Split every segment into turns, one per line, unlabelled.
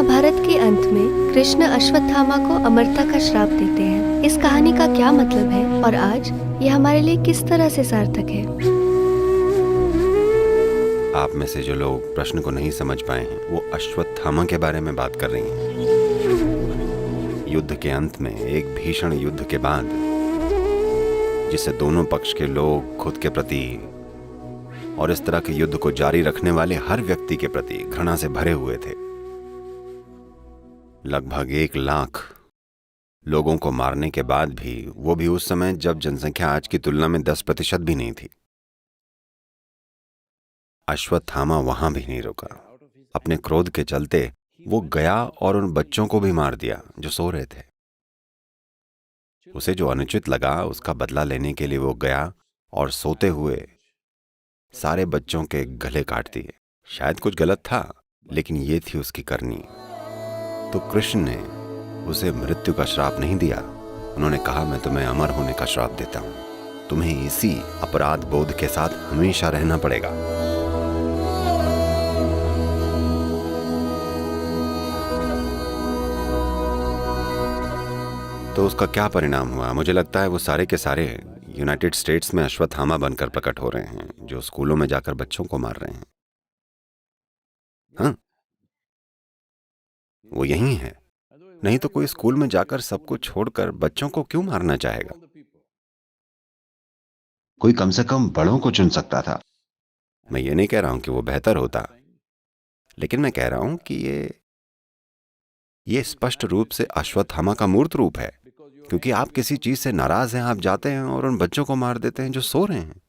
महाभारत के अंत में कृष्ण अश्वत्थामा को अमरता का श्राप देते हैं। इस कहानी का क्या मतलब है और आज ये हमारे लिए किस तरह से सार्थक है?
आप में से जो लोग प्रश्न को नहीं समझ पाए हैं वो अश्वत्थामा के बारे में बात कर रही हैं। युद्ध के अंत में एक भीषण युद्ध के बाद जिससे दोनों पक्ष के लोग खुद के प्रति और इस तरह के युद्ध को जारी रखने वाले हर व्यक्ति के प्रति घृणा से भरे हुए थे। लगभग 1 लाख लोगों को मारने के बाद भी, वो भी उस समय जब जनसंख्या आज की तुलना में 10% भी नहीं थी, अश्वत्थामा वहां भी नहीं रुका। अपने क्रोध के चलते वो गया और उन बच्चों को भी मार दिया जो सो रहे थे। उसे जो अनुचित लगा उसका बदला लेने के लिए वो गया और सोते हुए सारे बच्चों के गले काट दिए। शायद कुछ गलत था, लेकिन ये थी उसकी करनी। तो कृष्ण ने उसे मृत्यु का श्राप नहीं दिया। उन्होंने कहा, मैं तुम्हें अमर होने का श्राप देता हूं। तुम्हें इसी अपराध बोध के साथ हमेशा रहना पड़ेगा। तो उसका क्या परिणाम हुआ? मुझे लगता है वो सारे के सारे यूनाइटेड स्टेट्स में अश्वत्थामा बनकर प्रकट हो रहे हैं, जो स्कूलों में जाकर बच्चों को मार रहे हैं। हाँ, वो यही है। नहीं तो कोई स्कूल में जाकर सब कुछ छोड़कर बच्चों को क्यों मारना चाहेगा? कोई कम से कम बड़ों को चुन सकता था। मैं ये नहीं कह रहा हूं कि वो बेहतर होता, लेकिन मैं कह रहा हूं कि ये स्पष्ट रूप से अश्वत्थामा का मूर्त रूप है। क्योंकि आप किसी चीज से नाराज हैं, आप जाते हैं और उन बच्चों को मार देते हैं जो सो रहे हैं।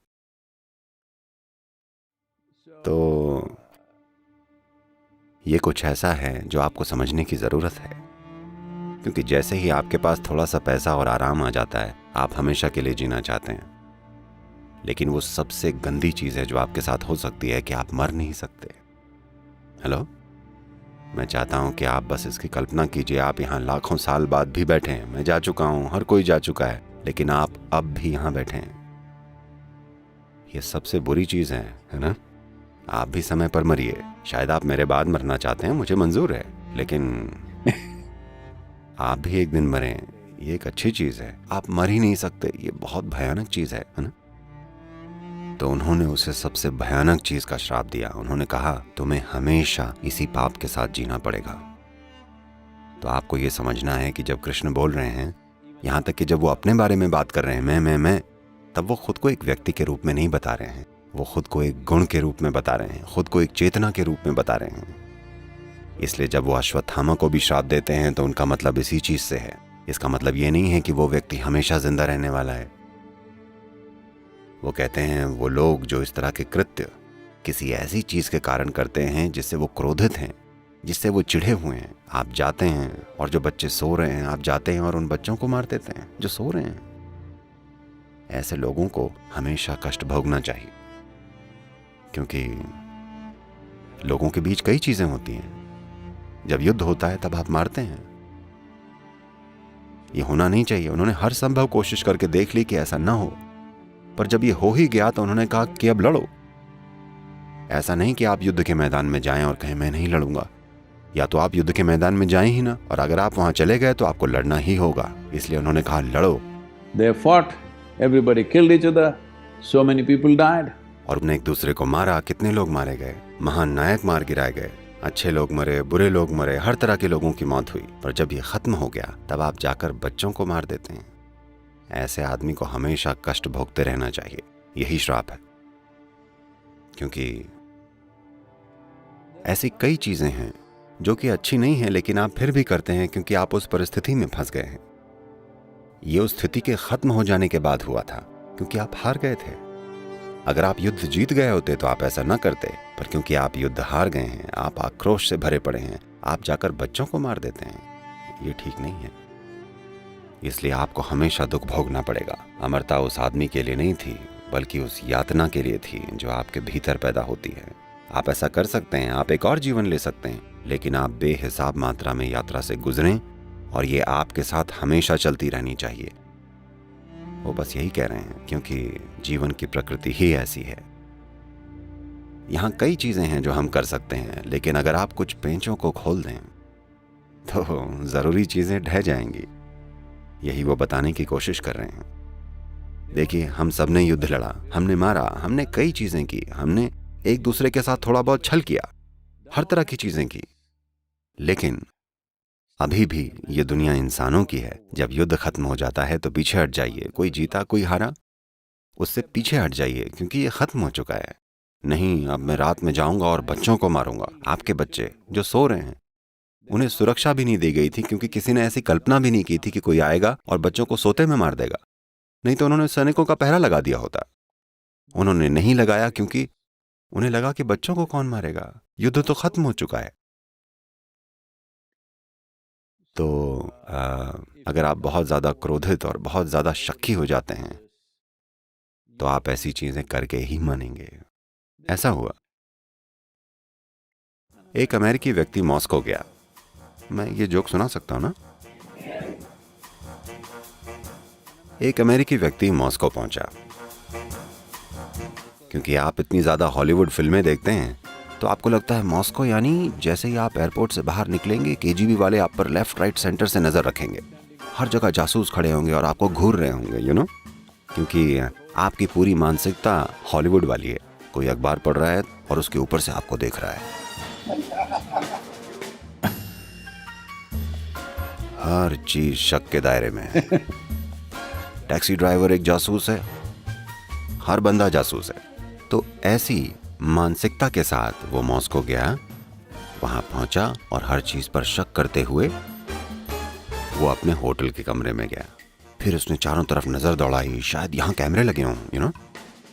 तो ये कुछ ऐसा है जो आपको समझने की जरूरत है। क्योंकि जैसे ही आपके पास थोड़ा सा पैसा और आराम आ जाता है, आप हमेशा के लिए जीना चाहते हैं। लेकिन वो सबसे गंदी चीज है जो आपके साथ हो सकती है कि आप मर नहीं सकते। हेलो, मैं चाहता हूं कि आप बस इसकी कल्पना कीजिए, आप यहाँ लाखों साल बाद भी बैठे हैं। मैं जा चुका हूं, हर कोई जा चुका है, लेकिन आप अब भी यहाँ बैठे हैं। ये सबसे बुरी चीज है ना? आप भी समय पर मरिए। शायद आप मेरे बाद मरना चाहते हैं, मुझे मंजूर है, लेकिन आप भी एक दिन मरें, ये एक अच्छी चीज है। आप मर ही नहीं सकते, ये बहुत भयानक चीज है ना? तो उन्होंने उसे सबसे भयानक चीज का श्राप दिया। उन्होंने कहा, तुम्हें हमेशा इसी पाप के साथ जीना पड़ेगा। तो आपको ये समझना है कि जब कृष्ण बोल रहे हैं, यहां तक कि जब वो अपने बारे में बात कर रहे हैं, मैं, तब वो खुद को एक व्यक्ति के रूप में नहीं बता रहे हैं। वो खुद को एक गुण के रूप में बता रहे हैं, खुद को एक चेतना के रूप में बता रहे हैं। इसलिए जब वो अश्वत्थामा को भी श्राप देते हैं तो उनका मतलब इसी चीज से है। इसका मतलब ये नहीं है कि वो व्यक्ति हमेशा जिंदा रहने वाला है। वो कहते हैं, वो लोग जो इस तरह के कृत्य किसी ऐसी चीज के कारण करते हैं जिससे वो क्रोधित हैं, जिससे वो चिढ़े हुए हैं, आप जाते हैं और जो बच्चे सो रहे हैं, आप जाते हैं और उन बच्चों को मार देते हैं जो सो रहे हैं। ऐसे लोगों को हमेशा कष्ट भोगना चाहिए। क्योंकि लोगों के बीच कई चीजें होती हैं। जब युद्ध होता है तब आप मारते हैं। ये होना नहीं चाहिए। उन्होंने हर संभव कोशिश करके देख ली कि ऐसा ना हो, पर जब ये हो ही गया तो उन्होंने कहा कि अब लड़ो। ऐसा नहीं कि आप युद्ध के मैदान में जाएं और कहें मैं नहीं लड़ूंगा। या तो आप युद्ध के मैदान में जाएं ही ना, और अगर आप वहां चले गए तो आपको लड़ना ही होगा। इसलिए उन्होंने कहा लड़ो।
They fought, everybody killed each other, so many people died.
और उन्हें एक दूसरे को मारा। कितने लोग मारे गए, महान नायक मार गिराए गए, अच्छे लोग मरे, बुरे लोग मरे, हर तरह के लोगों की मौत हुई। पर जब ये खत्म हो गया तब आप जाकर बच्चों को मार देते हैं। ऐसे आदमी को हमेशा कष्ट भोगते रहना चाहिए। यही श्राप है। क्योंकि ऐसी कई चीजें हैं जो कि अच्छी नहीं है, लेकिन आप फिर भी करते हैं क्योंकि आप उस परिस्थिति में फंस गए हैं। ये उस स्थिति के खत्म हो जाने के बाद हुआ था, क्योंकि आप हार गए थे। अगर आप युद्ध जीत गए होते तो आप ऐसा न करते, पर क्योंकि आप युद्ध हार गए हैं, आप आक्रोश से भरे पड़े हैं, आप जाकर बच्चों को मार देते हैं। ये ठीक नहीं है। इसलिए आपको हमेशा दुख भोगना पड़ेगा। अमरता उस आदमी के लिए नहीं थी, बल्कि उस यातना के लिए थी जो आपके भीतर पैदा होती है। आप ऐसा कर सकते हैं, आप एक और जीवन ले सकते हैं, लेकिन आप बेहिसाब मात्रा में यात्रा से गुजरें और ये आपके साथ हमेशा चलती रहनी चाहिए। वो बस यही कह रहे हैं, क्योंकि जीवन की प्रकृति ही ऐसी है। यहाँ कई चीजें हैं जो हम कर सकते हैं, लेकिन अगर आप कुछ पेंचों को खोल दें तो जरूरी चीजें ढह जाएंगी। यही वो बताने की कोशिश कर रहे हैं। देखिए, हम सब ने युद्ध लड़ा, हमने मारा, हमने कई चीजें की, हमने एक दूसरे के साथ थोड़ा बहुत छल किया, हर तरह की चीजें की, लेकिन अभी भी ये दुनिया इंसानों की है। जब युद्ध खत्म हो जाता है तो पीछे हट जाइए। कोई जीता कोई हारा, उससे पीछे हट जाइए, क्योंकि ये खत्म हो चुका है। नहीं, अब मैं रात में जाऊंगा और बच्चों को मारूंगा। आपके बच्चे जो सो रहे हैं, उन्हें सुरक्षा भी नहीं दी गई थी, क्योंकि किसी ने ऐसी कल्पना भी नहीं की थी कि कोई आएगा और बच्चों को सोते में मार देगा। नहीं तो उन्होंने सैनिकों का पहरा लगा दिया होता। उन्होंने नहीं लगाया, क्योंकि उन्हें लगा कि बच्चों को कौन मारेगा, युद्ध तो खत्म हो चुका है। तो अगर आप बहुत ज्यादा क्रोधित और बहुत ज्यादा शक्की हो जाते हैं तो आप ऐसी चीजें करके ही मानेंगे। ऐसा हुआ, एक अमेरिकी व्यक्ति मॉस्को गया। मैं ये जोक सुना सकता हूं ना? एक अमेरिकी व्यक्ति मॉस्को पहुंचा। क्योंकि आप इतनी ज्यादा हॉलीवुड फिल्में देखते हैं तो आपको लगता है मॉस्को यानी जैसे ही आप एयरपोर्ट से बाहर निकलेंगे, केजीबी वाले आप पर लेफ्ट राइट सेंटर से नजर रखेंगे। हर जगह जासूस खड़े होंगे और आपको घूर रहे होंगे, यू नो, क्योंकि आपकी पूरी मानसिकता हॉलीवुड वाली है। कोई अखबार पढ़ रहा है और उसके ऊपर से आपको देख रहा है। हर चीज शक के दायरे में है। टैक्सी ड्राइवर एक जासूस है, हर बंदा जासूस है। तो ऐसी मानसिकता के साथ वो मॉस्को गया, वहां पहुंचा और हर चीज पर शक करते हुए वो अपने होटल के कमरे में गया। फिर उसने चारों तरफ नजर दौड़ाई, शायद यहाँ कैमरे लगे हों, यू नो।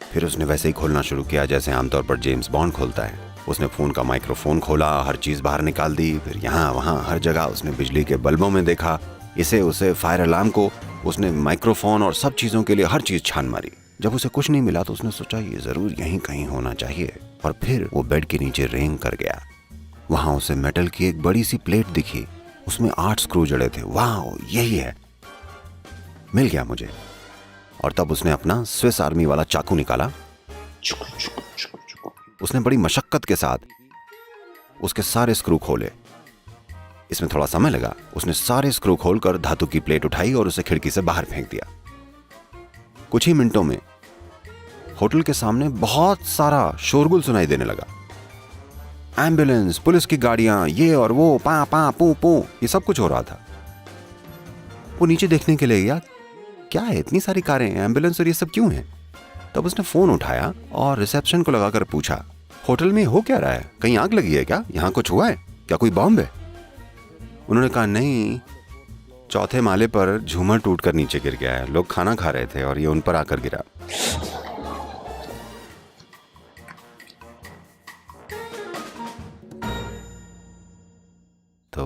फिर उसने वैसे ही खोलना शुरू किया जैसे आमतौर पर जेम्स बॉन्ड खोलता है। उसने फोन का माइक्रोफोन खोला, हर चीज बाहर निकाल दी। फिर यहाँ वहाँ हर जगह उसने बिजली के बल्बों में देखा, इसे उसे, फायर अलार्म को। उसने माइक्रोफोन और सब चीजों के लिए हर चीज छान मारी। जब उसे कुछ नहीं मिला तो उसने सोचा ये जरूर यहीं कहीं होना चाहिए, और फिर वो बेड के नीचे रेंग कर गया। वहां उसे मेटल की एक बड़ी सी प्लेट दिखी, उसमें 8 स्क्रू जड़े थे। वाह, यही है, मिल गया मुझे। और तब उसने अपना स्विस आर्मी वाला चाकू निकाला। उसने बड़ी मशक्कत के साथ उसके सारे स्क्रू खोले। इसमें थोड़ा समय लगा। उसने सारे स्क्रू खोलकर धातु की प्लेट उठाई और उसे खिड़की से बाहर फेंक दिया। कुछ ही मिनटों में होटल के सामने बहुत सारा शोरगुल सुनाई देने लगा। एम्बुलेंस, पुलिस की गाड़ियां, ये और वो, पा पा पू पू, ये सब कुछ हो रहा था। वो नीचे देखने के लिए गया, क्या है इतनी सारी कारें, एम्बुलेंस और ये सब क्यों है? तब उसने फोन उठाया और रिसेप्शन को लगाकर पूछा, होटल में हो क्या रहा है? कहीं आग लगी है क्या? यहाँ कुछ हुआ है क्या? कोई बॉम्ब है? उन्होंने कहा, नहीं, चौथे माले पर झूमर टूटकर नीचे गिर गया है। लोग खाना खा रहे थे और ये उन पर आकर गिरा। तो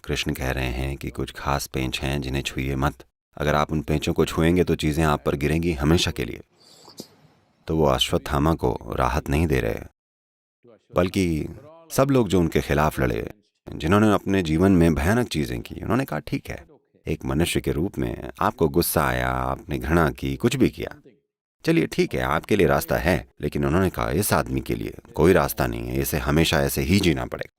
कृष्ण कह रहे हैं कि कुछ खास पेंच हैं जिन्हें छुइए मत। अगर आप उन पेंचों को छुएंगे तो चीजें आप पर गिरेंगी हमेशा के लिए। तो वो अश्वत्थामा को राहत नहीं दे रहे, बल्कि सब लोग जो उनके खिलाफ लड़े, जिन्होंने अपने जीवन में भयानक चीजें की, उन्होंने कहा ठीक है, एक मनुष्य के रूप में आपको गुस्सा आया, आपने घृणा की, कुछ भी किया, चलिए ठीक है, आपके लिए रास्ता है। लेकिन उन्होंने कहा इस आदमी के लिए कोई रास्ता नहीं है, इसे हमेशा ऐसे ही जीना पड़ेगा।